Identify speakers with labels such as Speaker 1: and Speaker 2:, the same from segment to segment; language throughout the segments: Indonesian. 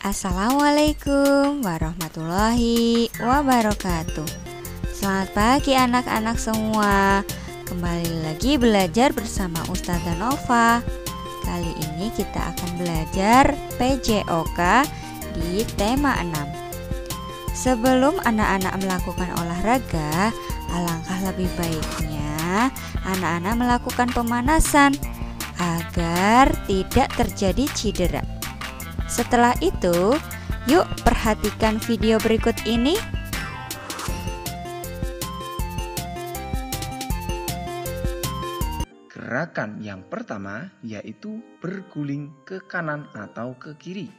Speaker 1: Assalamualaikum warahmatullahi wabarakatuh. Selamat pagi anak-anak semua. Kembali lagi belajar bersama Ustazah Nova. Kali ini kita akan belajar PJOK di tema 6. Sebelum anak-anak melakukan olahraga, alangkah lebih baiknya anak-anak melakukan pemanasan agar tidak terjadi cedera. Setelah itu, yuk perhatikan video berikut ini.
Speaker 2: Gerakan yang pertama yaitu berguling ke kanan atau ke kiri.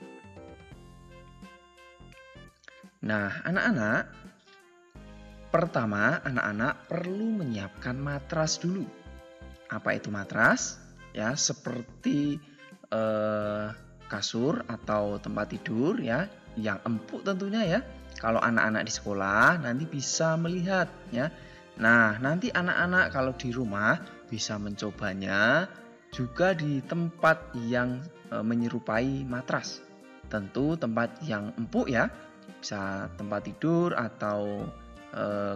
Speaker 2: Nah, anak-anak, pertama anak-anak perlu menyiapkan matras dulu. Apa itu matras? Ya, seperti kasur atau tempat tidur ya, yang empuk tentunya ya. Kalau anak-anak di sekolah nanti bisa melihat ya. Nah, nanti anak-anak kalau di rumah bisa mencobanya juga di tempat yang menyerupai matras. Tentu tempat yang empuk ya. Bisa tempat tidur atau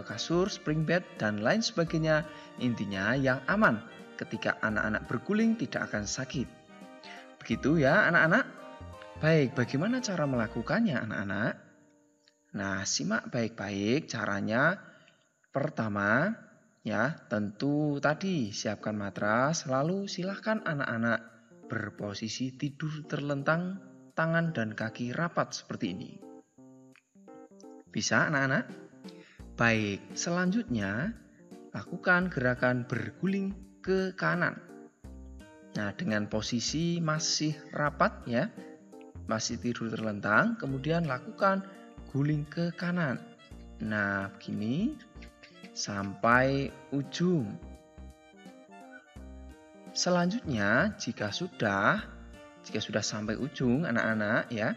Speaker 2: kasur, spring bed dan lain sebagainya. Intinya yang aman. Ketika anak-anak berguling tidak akan sakit. Begitu ya anak-anak. Baik, bagaimana cara melakukannya anak-anak? Nah, simak baik-baik caranya. Pertama, ya tentu tadi siapkan matras, lalu silahkan anak-anak berposisi tidur terlentang, tangan dan kaki rapat seperti ini. Bisa anak-anak? Baik, selanjutnya lakukan gerakan berguling ke kanan. Nah, dengan posisi masih rapat ya, masih tidur terlentang, kemudian lakukan guling ke kanan. Nah, begini sampai ujung. Selanjutnya, jika sudah sampai ujung anak-anak ya,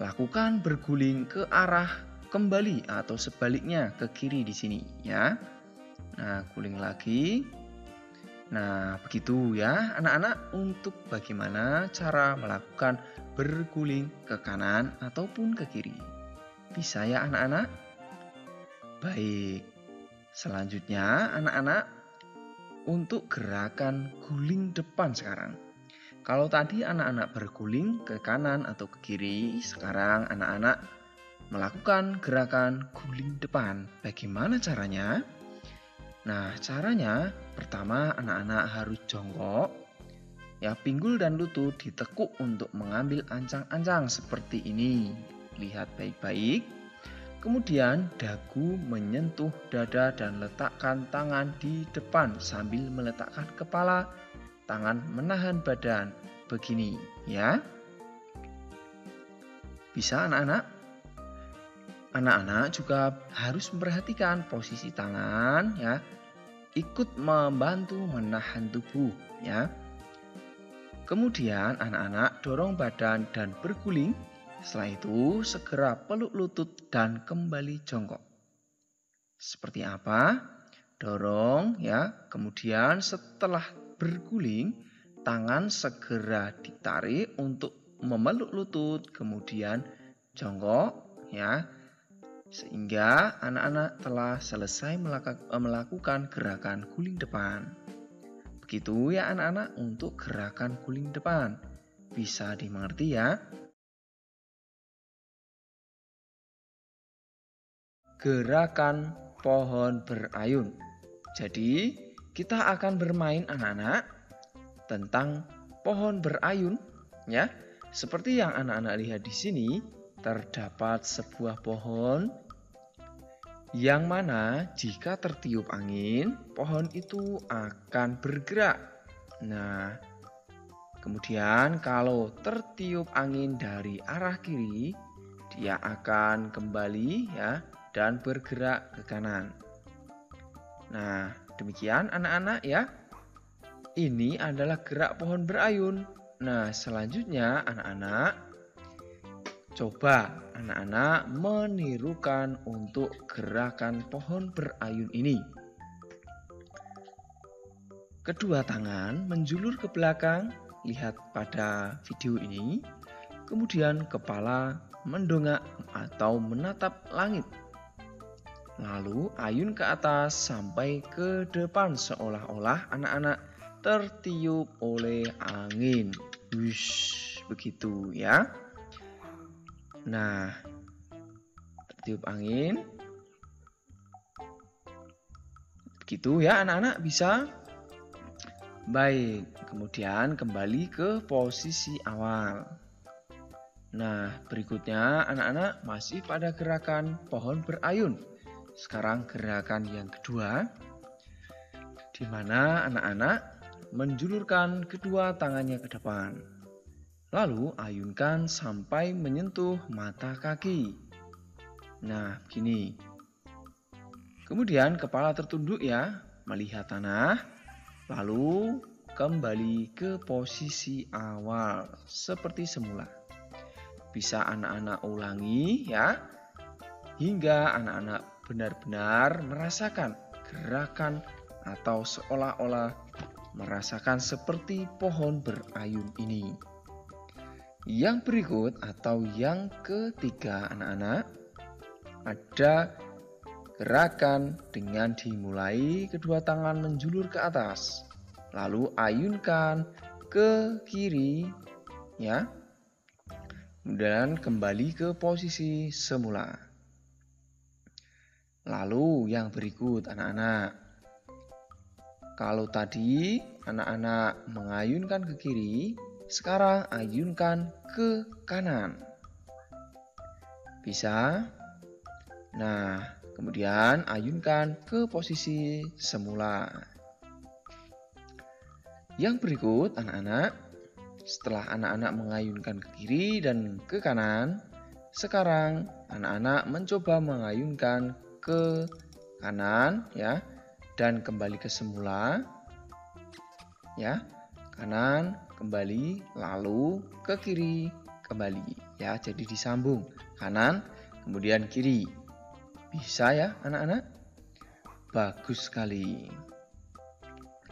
Speaker 2: lakukan berguling ke arah kembali atau sebaliknya ke kiri di sini ya. Nah, guling lagi. Nah, begitu ya anak-anak untuk bagaimana cara melakukan berguling ke kanan ataupun ke kiri. Bisa ya anak-anak? Baik. Selanjutnya anak-anak untuk gerakan guling depan sekarang. Kalau tadi anak-anak berguling ke kanan atau ke kiri, sekarang anak-anak melakukan gerakan guling depan. Bagaimana caranya? Nah, caranya pertama anak-anak harus jongkok. Ya, pinggul dan lutut ditekuk untuk mengambil ancang-ancang seperti ini. Lihat baik-baik. Kemudian dagu menyentuh dada dan letakkan tangan di depan sambil meletakkan kepala, tangan menahan badan. Begini, ya. Bisa anak-anak? Anak-anak juga harus memperhatikan posisi tangan ya. Ikut membantu menahan tubuh ya. Kemudian anak-anak dorong badan dan berguling. Setelah itu segera peluk lutut dan kembali jongkok. Seperti apa? Dorong ya. Kemudian setelah berguling, tangan segera ditarik untuk memeluk lutut, kemudian jongkok ya. Sehingga anak-anak telah selesai melakukan gerakan guling depan. Begitu ya anak-anak untuk gerakan guling depan. Bisa dimengerti ya? Gerakan pohon berayun. Jadi kita akan bermain anak-anak tentang pohon berayun ya. Seperti yang anak-anak lihat di sini, terdapat sebuah pohon yang mana jika tertiup angin, pohon itu akan bergerak. Nah, kemudian kalau tertiup angin dari arah kiri, dia akan kembali ya dan bergerak ke kanan. Nah, demikian anak-anak ya. Ini adalah gerak pohon berayun. Nah, selanjutnya anak-anak coba anak-anak menirukan untuk gerakan pohon berayun ini. Kedua tangan menjulur ke belakang, lihat pada video ini. Kemudian kepala mendongak atau menatap langit. Lalu ayun ke atas sampai ke depan seolah-olah anak-anak tertiup oleh angin. Wush, begitu ya. Nah, tertiup angin. Begitu ya anak-anak, bisa? Baik, kemudian kembali ke posisi awal. Nah, berikutnya anak-anak masih pada gerakan pohon berayun. Sekarang gerakan yang kedua, di mana anak-anak menjulurkan kedua tangannya ke depan. Lalu ayunkan sampai menyentuh mata kaki. Nah, begini. Kemudian kepala tertunduk ya, melihat tanah. Lalu kembali ke posisi awal seperti semula. Bisa anak-anak ulangi ya, hingga anak-anak benar-benar merasakan gerakan atau seolah-olah merasakan seperti pohon berayun ini. Yang berikut atau yang ketiga anak-anak, ada gerakan dengan dimulai kedua tangan menjulur ke atas. Lalu ayunkan ke kiri ya. Dan kembali ke posisi semula. Lalu yang berikut anak-anak. Kalau tadi anak-anak mengayunkan ke kiri, sekarang ayunkan ke kanan. Bisa? Nah, kemudian ayunkan ke posisi semula. Yang berikut anak-anak. Setelah anak-anak mengayunkan ke kiri dan ke kanan, sekarang anak-anak mencoba mengayunkan ke kanan ya, dan kembali ke semula. Ya, kanan kembali, lalu ke kiri kembali ya. Jadi disambung kanan kemudian kiri. Bisa ya anak-anak? Bagus sekali.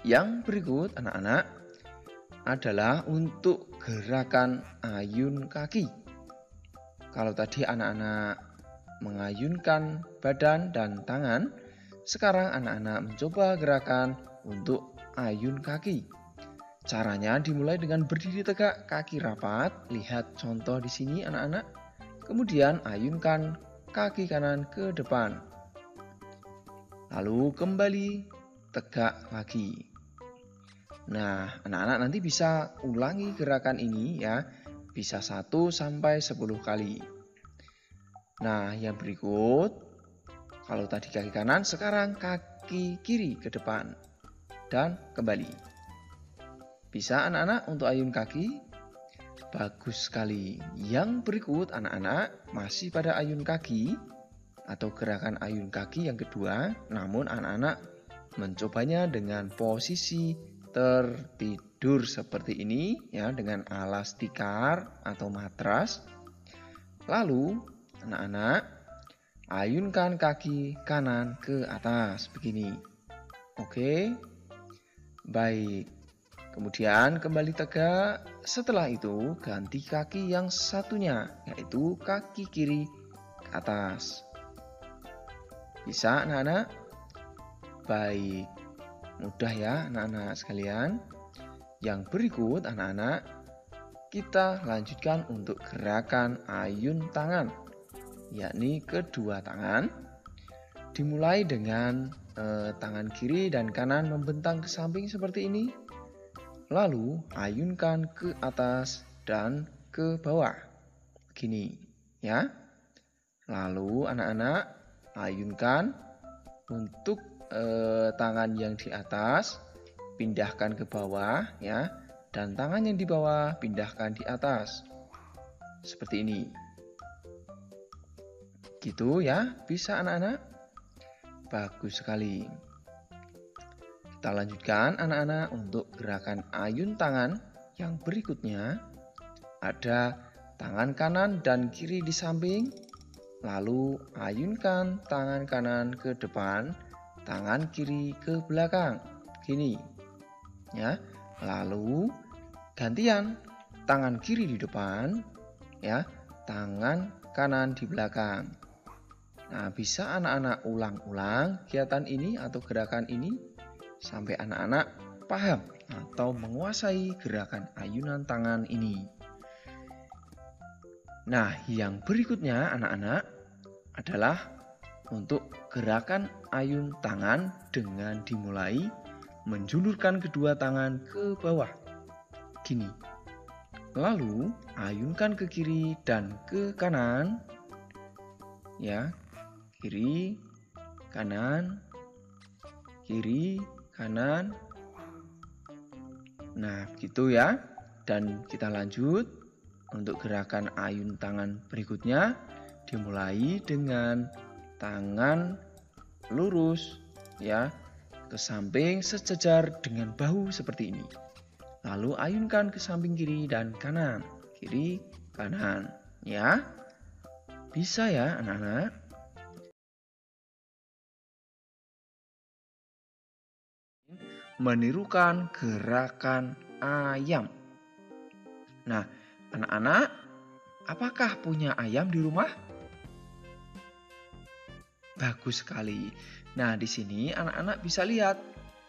Speaker 2: Yang berikut anak-anak adalah untuk gerakan ayun kaki. Kalau tadi anak-anak mengayunkan badan dan tangan, sekarang anak-anak mencoba gerakan untuk ayun kaki. Caranya dimulai dengan berdiri tegak, kaki rapat. Lihat contoh di sini anak-anak. Kemudian ayunkan kaki kanan ke depan. Lalu kembali tegak lagi. Nah, anak-anak nanti bisa ulangi gerakan ini ya, bisa 1 sampai 10 kali. Nah, yang berikut, kalau tadi kaki kanan, sekarang kaki kiri ke depan dan kembali. Bisa anak-anak untuk ayun kaki? Bagus sekali. Yang berikut anak-anak masih pada ayun kaki atau gerakan ayun kaki yang kedua, namun anak-anak mencobanya dengan posisi tertidur seperti ini ya, dengan alas tikar atau matras. Lalu anak-anak ayunkan kaki kanan ke atas begini. Oke. Baik. Kemudian kembali tegak. Setelah itu ganti kaki yang satunya, yaitu kaki kiri ke atas. Bisa anak-anak? Baik. Mudah ya anak-anak sekalian. Yang berikut anak-anak, kita lanjutkan untuk gerakan ayun tangan, yakni kedua tangan. Dimulai dengan tangan kiri dan kanan membentang ke samping seperti ini. Lalu ayunkan ke atas dan ke bawah. Begini ya. Lalu anak-anak ayunkan untuk tangan yang di atas pindahkan ke bawah ya, dan tangan yang di bawah pindahkan di atas. Seperti ini. Gitu ya, bisa anak-anak? Bagus sekali. Kita lanjutkan anak-anak untuk gerakan ayun tangan yang berikutnya. Ada tangan kanan dan kiri di samping. Lalu ayunkan tangan kanan ke depan, tangan kiri ke belakang. Gini. Ya. Lalu gantian, tangan kiri di depan, ya, tangan kanan di belakang. Nah, bisa anak-anak ulang-ulang kegiatan ini atau gerakan ini sampai anak-anak paham atau menguasai gerakan ayunan tangan ini. Nah, yang berikutnya anak-anak adalah untuk gerakan ayun tangan dengan dimulai menjulurkan kedua tangan ke bawah. Gini. Lalu ayunkan ke kiri dan ke kanan. Ya, kiri, kanan, kiri, kanan. Nah, begitu ya. Dan kita lanjut untuk gerakan ayun tangan berikutnya. Dimulai dengan tangan lurus ya ke samping sejajar dengan bahu seperti ini. Lalu ayunkan ke samping kiri dan kanan, kiri, kanan, ya. Bisa ya anak-anak? Menirukan gerakan ayam. Nah, anak-anak, apakah punya ayam di rumah? Bagus sekali. Nah, di sini anak-anak bisa lihat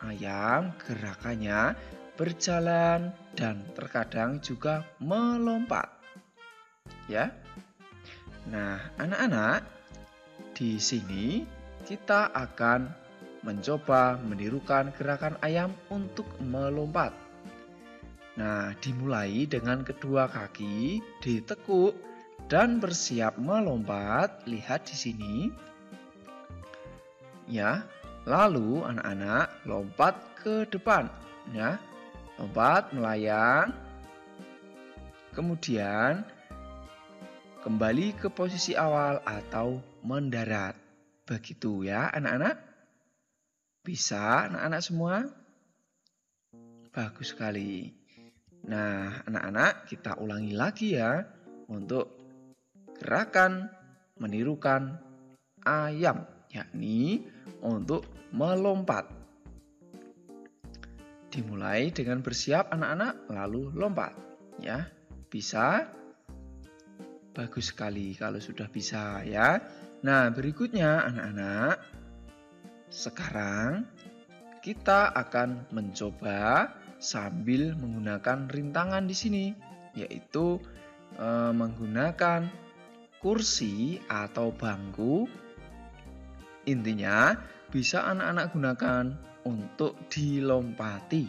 Speaker 2: ayam gerakannya berjalan dan terkadang juga melompat. Ya. Nah, anak-anak, di sini kita akan mencoba menirukan gerakan ayam untuk melompat. Nah, dimulai dengan kedua kaki ditekuk dan bersiap melompat. Lihat di sini. Ya. Lalu anak-anak lompat ke depan, ya. Lompat melayang, kemudian kembali ke posisi awal atau mendarat. Begitu ya anak-anak. Bisa anak-anak semua? Bagus sekali. Nah anak-anak kita ulangi lagi ya untuk gerakan menirukan ayam. Yakni untuk melompat. Dimulai dengan bersiap anak-anak lalu lompat. Ya, bisa? Bagus sekali kalau sudah bisa ya. Nah, berikutnya anak-anak. Sekarang kita akan mencoba sambil menggunakan rintangan di sini, yaitu menggunakan kursi atau bangku. Intinya bisa anak-anak gunakan untuk dilompati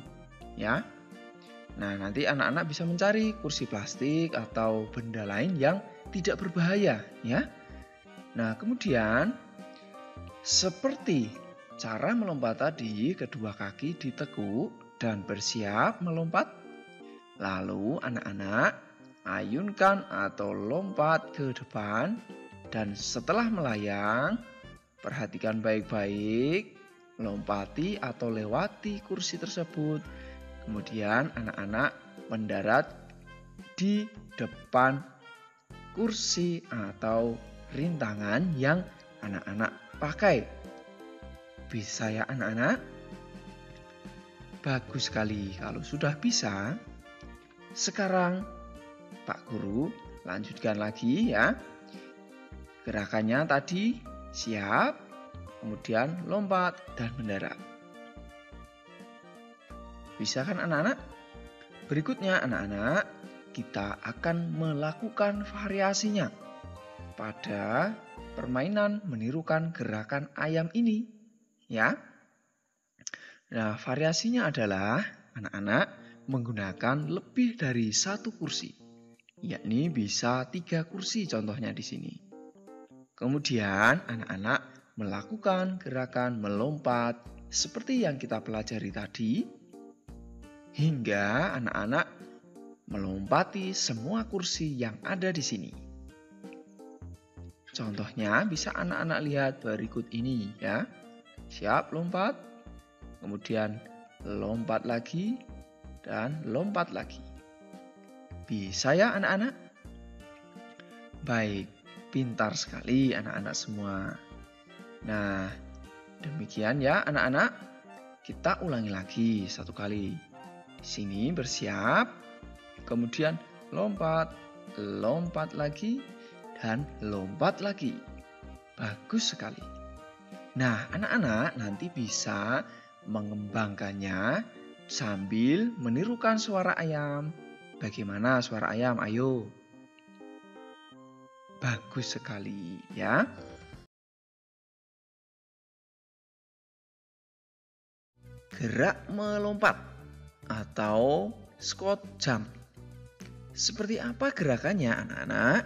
Speaker 2: ya. Nah, nanti anak-anak bisa mencari kursi plastik atau benda lain yang tidak berbahaya ya. Nah, kemudian seperti cara melompat tadi, kedua kaki ditekuk dan bersiap melompat. Lalu anak-anak ayunkan atau lompat ke depan dan setelah melayang, perhatikan baik-baik, lompati atau lewati kursi tersebut. Kemudian anak-anak mendarat di depan kursi atau rintangan yang anak-anak pakai. Bisa ya anak-anak? Bagus sekali kalau sudah bisa. Sekarang Pak Guru lanjutkan lagi ya. Gerakannya tadi siap, kemudian lompat dan mendarat. Bisa kan anak-anak? Berikutnya anak-anak, kita akan melakukan variasinya pada permainan menirukan gerakan ayam ini. Ya. Nah, variasinya adalah anak-anak menggunakan lebih dari satu kursi. Yakni bisa 3 kursi contohnya di sini. Kemudian anak-anak melakukan gerakan melompat seperti yang kita pelajari tadi. Hingga anak-anak melompati semua kursi yang ada di sini. Contohnya bisa anak-anak lihat berikut ini ya. Siap lompat, kemudian lompat lagi, dan lompat lagi. Bisa ya anak-anak? Baik, pintar sekali anak-anak semua. Nah, demikian ya anak-anak. Kita ulangi lagi satu kali. Di sini bersiap, kemudian lompat, lompat lagi, dan lompat lagi. Bagus sekali. Nah, anak-anak nanti bisa mengembangkannya sambil menirukan suara ayam. Bagaimana suara ayam? Ayo. Bagus sekali ya. Gerak melompat atau squat jump. Seperti apa gerakannya anak-anak?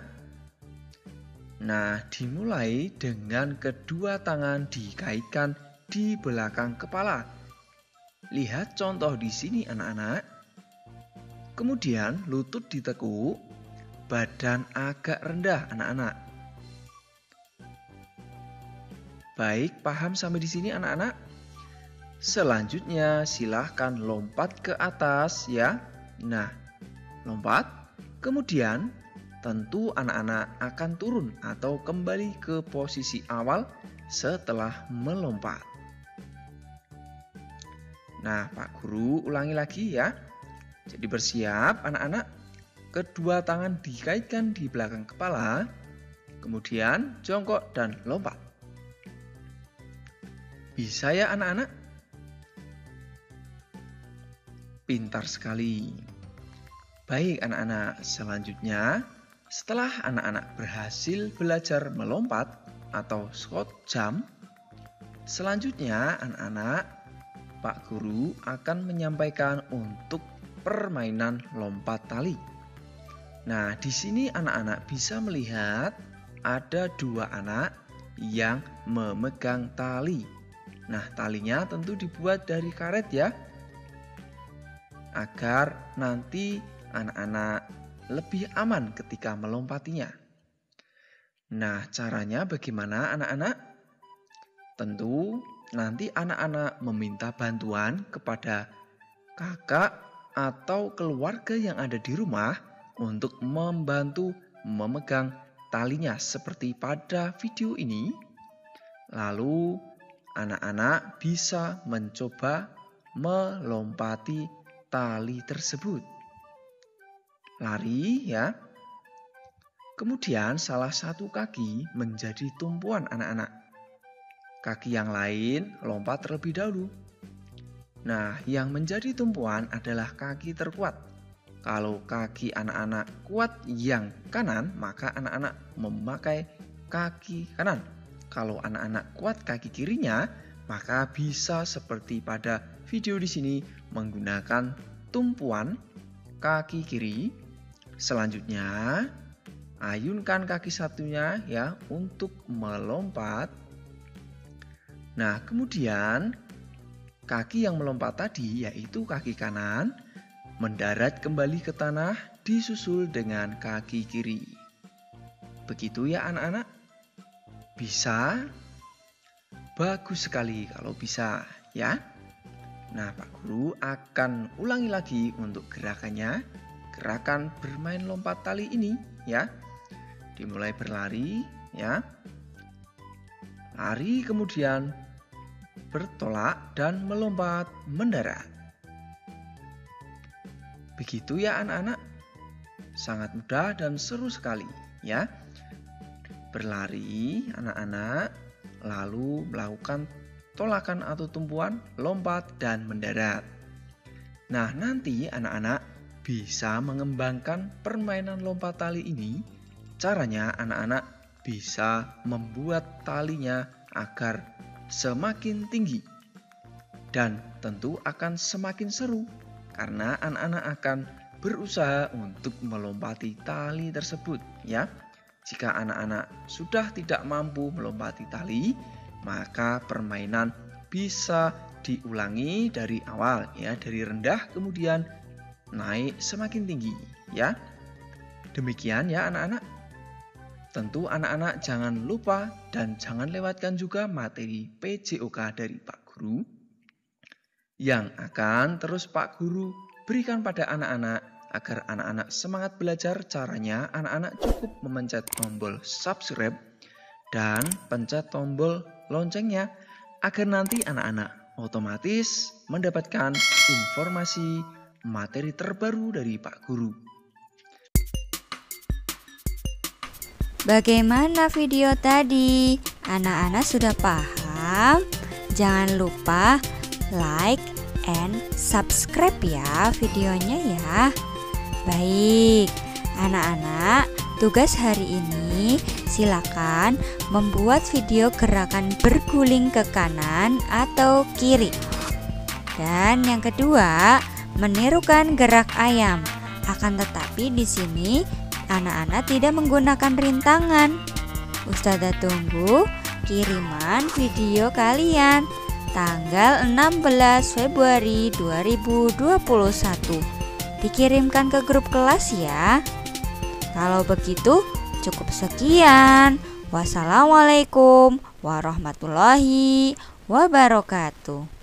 Speaker 2: Nah, dimulai dengan kedua tangan dikaitkan di belakang kepala. Lihat contoh di sini anak-anak. Kemudian lutut ditekuk, badan agak rendah anak-anak. Baik, paham sampai di sini anak-anak? Selanjutnya silahkan lompat ke atas ya. Nah, lompat. Kemudian tentu anak-anak akan turun atau kembali ke posisi awal setelah melompat. Nah, Pak Guru ulangi lagi ya. Jadi bersiap anak-anak. Kedua tangan dikaitkan di belakang kepala. Kemudian jongkok dan lompat. Bisa ya anak-anak? Pintar sekali. Baik anak-anak, selanjutnya setelah anak-anak berhasil belajar melompat atau squat jump, selanjutnya anak-anak Pak Guru akan menyampaikan untuk permainan lompat tali. Nah, di sini anak-anak bisa melihat ada dua anak yang memegang tali. Nah, talinya tentu dibuat dari karet ya, agar nanti anak-anak lebih aman ketika melompatinya. Nah, caranya bagaimana anak-anak? Tentu nanti anak-anak meminta bantuan kepada kakak atau keluarga yang ada di rumah untuk membantu memegang talinya seperti pada video ini. Lalu anak-anak bisa mencoba melompati tali tersebut. Lari ya. Kemudian salah satu kaki menjadi tumpuan anak-anak. Kaki yang lain lompat terlebih dahulu. Nah, yang menjadi tumpuan adalah kaki terkuat. Kalau kaki anak-anak kuat yang kanan, maka anak-anak memakai kaki kanan. Kalau anak-anak kuat kaki kirinya, maka bisa seperti pada video di sini menggunakan tumpuan kaki kiri. Selanjutnya, ayunkan kaki satunya ya untuk melompat. Nah, kemudian kaki yang melompat tadi yaitu kaki kanan mendarat kembali ke tanah disusul dengan kaki kiri. Begitu ya anak-anak? Bisa? Bagus sekali kalau bisa ya. Nah, Pak Guru akan ulangi lagi untuk gerakannya. Gerakan bermain lompat tali ini ya. Dimulai berlari ya. Lari kemudian bertolak dan melompat mendarat. Begitu ya anak-anak. Sangat mudah dan seru sekali ya. Berlari anak-anak, lalu melakukan tolakan atau tumpuan, lompat dan mendarat. Nah, nanti anak-anak bisa mengembangkan permainan lompat tali ini. Caranya anak-anak bisa membuat talinya agar semakin tinggi. Dan tentu akan semakin seru karena anak-anak akan berusaha untuk melompati tali tersebut ya. Jika anak-anak sudah tidak mampu melompati tali, maka permainan bisa diulangi dari awal ya, dari rendah kemudian naik semakin tinggi ya. Demikian ya anak-anak. Tentu anak-anak jangan lupa dan jangan lewatkan juga materi PJOK dari Pak Guru yang akan terus Pak Guru berikan pada anak-anak. Agar anak-anak semangat belajar, caranya anak-anak cukup memencet tombol subscribe dan pencet tombol loncengnya agar nanti anak-anak otomatis mendapatkan informasi materi terbaru dari Pak Guru.
Speaker 1: Bagaimana video tadi? Anak-anak sudah paham? Jangan lupa like and subscribe ya videonya ya. Baik, anak-anak, tugas hari ini silakan membuat video gerakan berguling ke kanan atau kiri. Dan yang kedua, menirukan gerak ayam. Akan tetapi di sini anak-anak tidak menggunakan rintangan. Ustazah tunggu kiriman video kalian tanggal 16 Februari 2021. Dikirimkan ke grup kelas ya. Kalau begitu cukup sekian. Wassalamualaikum warahmatullahi wabarakatuh.